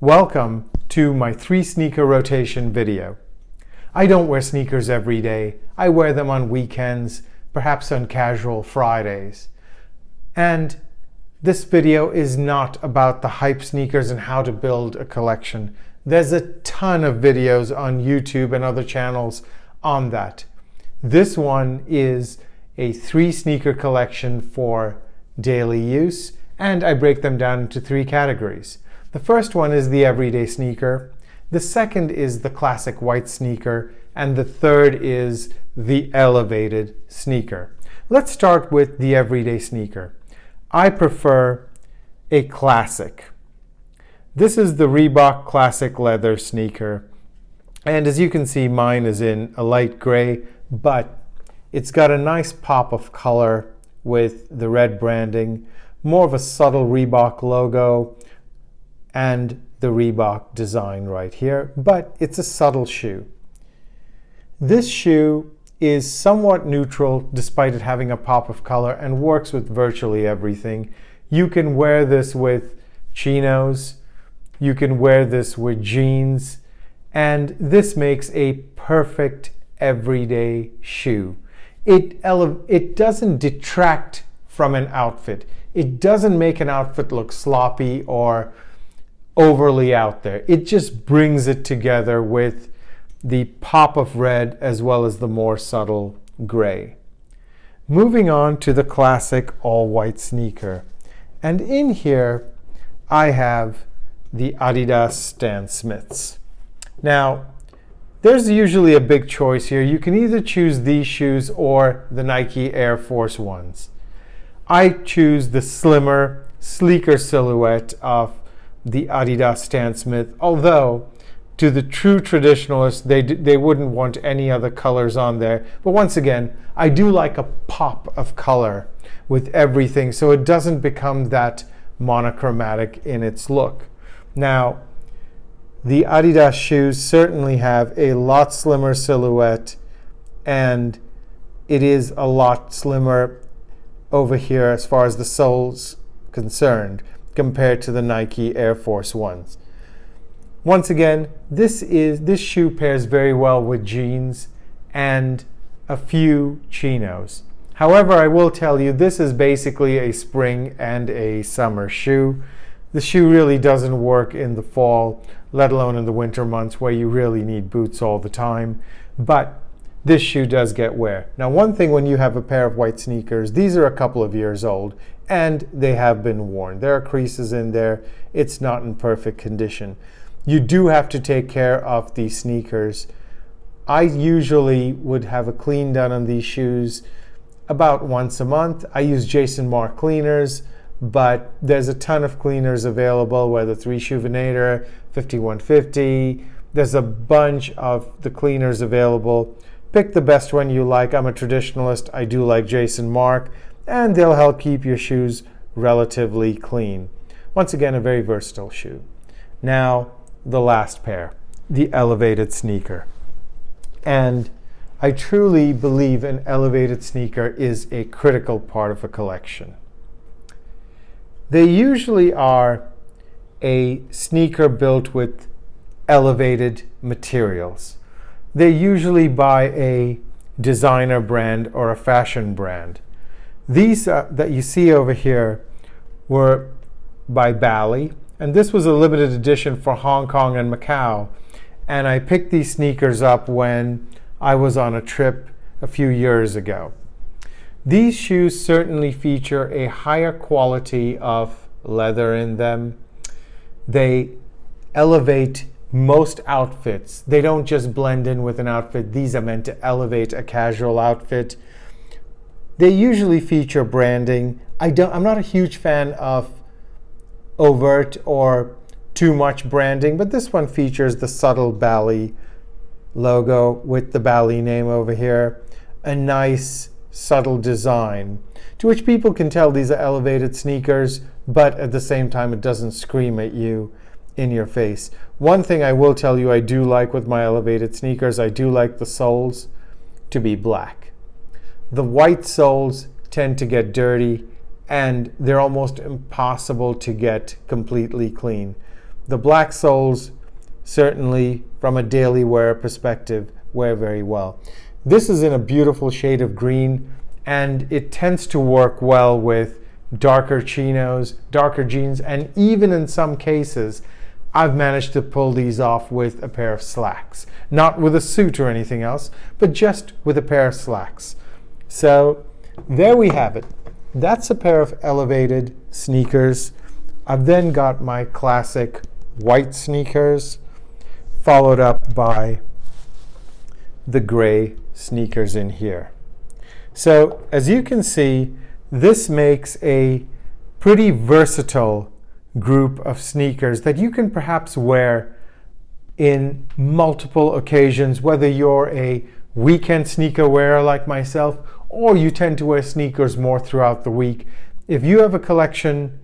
Welcome to my 3 sneaker rotation video. I don't wear sneakers every day. I wear them on weekends, perhaps on casual Fridays. And this video is not about the hype sneakers and how to build a collection. There's a ton of videos on YouTube and other channels on that. This one is a 3 sneaker collection for daily use, and I break them down into 3 categories. The first one is the everyday sneaker, the second is the classic white sneaker, and the third is the elevated sneaker. Let's start with the everyday sneaker. I prefer a classic. This is the Reebok Classic Leather sneaker, and as you can see, mine is in a light gray, but it's got a nice pop of color with the red branding, more of a subtle Reebok logo, and the Reebok design right here, but it's a subtle shoe. This shoe is somewhat neutral despite it having a pop of color and works with virtually everything. You can wear this with chinos, you can wear this with jeans, and this makes a perfect everyday shoe. It doesn't detract from an outfit. It doesn't make an outfit look sloppy or overly out there. It just brings it together with the pop of red as well as the more subtle gray. Moving on to the classic all-white sneaker. And in here, I have the Adidas Stan Smiths. Now, there's usually a big choice here. You can either choose these shoes or the Nike Air Force Ones. I choose the slimmer, sleeker silhouette of the Adidas Stan Smith, although to the true traditionalists, they wouldn't want any other colors on there. But once again, I do like a pop of color with everything so it doesn't become that monochromatic in its look. Now, the Adidas shoes certainly have a lot slimmer silhouette, and it is a lot slimmer over here as far as the sole's concerned compared to the Nike Air Force Ones. Once again, this shoe pairs very well with jeans and a few chinos. However, I will tell you, this is basically a spring and a summer shoe. The shoe really doesn't work in the fall, let alone in the winter months where you really need boots all the time. But this shoe does get wear. Now, one thing when you have a pair of white sneakers, these are a couple of years old and they have been worn. There are creases in there. It's not in perfect condition. You do have to take care of these sneakers. I usually would have a clean done on these shoes about once a month. I use Jason Markk cleaners, but there's a ton of cleaners available, whether 3 Shoevenator, 5150. There's a bunch of the cleaners available. Pick the best one you like. I'm a traditionalist. I do like Jason Markk, and they'll help keep your shoes relatively clean. Once again, a very versatile shoe. Now, the last pair, the elevated sneaker. And I truly believe an elevated sneaker is a critical part of a collection. They usually are a sneaker built with elevated materials. They usually by a designer brand or a fashion brand. These that you see over here were by Bally, and this was a limited edition for Hong Kong and Macau. And I picked these sneakers up when I was on a trip a few years ago. These shoes certainly feature a higher quality of leather in them. They elevate most outfits. They don't just blend in with an outfit. These are meant to elevate a casual outfit. They usually feature branding. I'm not a huge fan of overt or too much branding, but this one features the subtle Bally logo with the Bally name over here. A nice subtle design to which people can tell these are elevated sneakers, but at the same time it doesn't scream at you in your face. One thing I will tell you I do like with my elevated sneakers, I do like the soles to be black. The white soles tend to get dirty and they're almost impossible to get completely clean. The black soles certainly, from a daily wear perspective, wear very well. This is in a beautiful shade of green, and it tends to work well with darker chinos, darker jeans, and even in some cases, I've managed to pull these off with a pair of slacks. Not with a suit or anything else, but just with a pair of slacks. So there we have it. That's a pair of elevated sneakers. I've then got my classic white sneakers, followed up by the gray sneakers in here. So as you can see, this makes a pretty versatile group of sneakers that you can perhaps wear in multiple occasions, whether you're a weekend sneaker wearer like myself, or you tend to wear sneakers more throughout the week. If you have a collection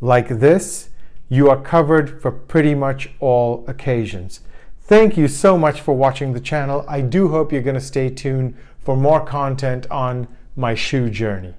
like this, you are covered for pretty much all occasions. Thank you so much for watching the channel. I do hope you're going to stay tuned for more content on my shoe journey.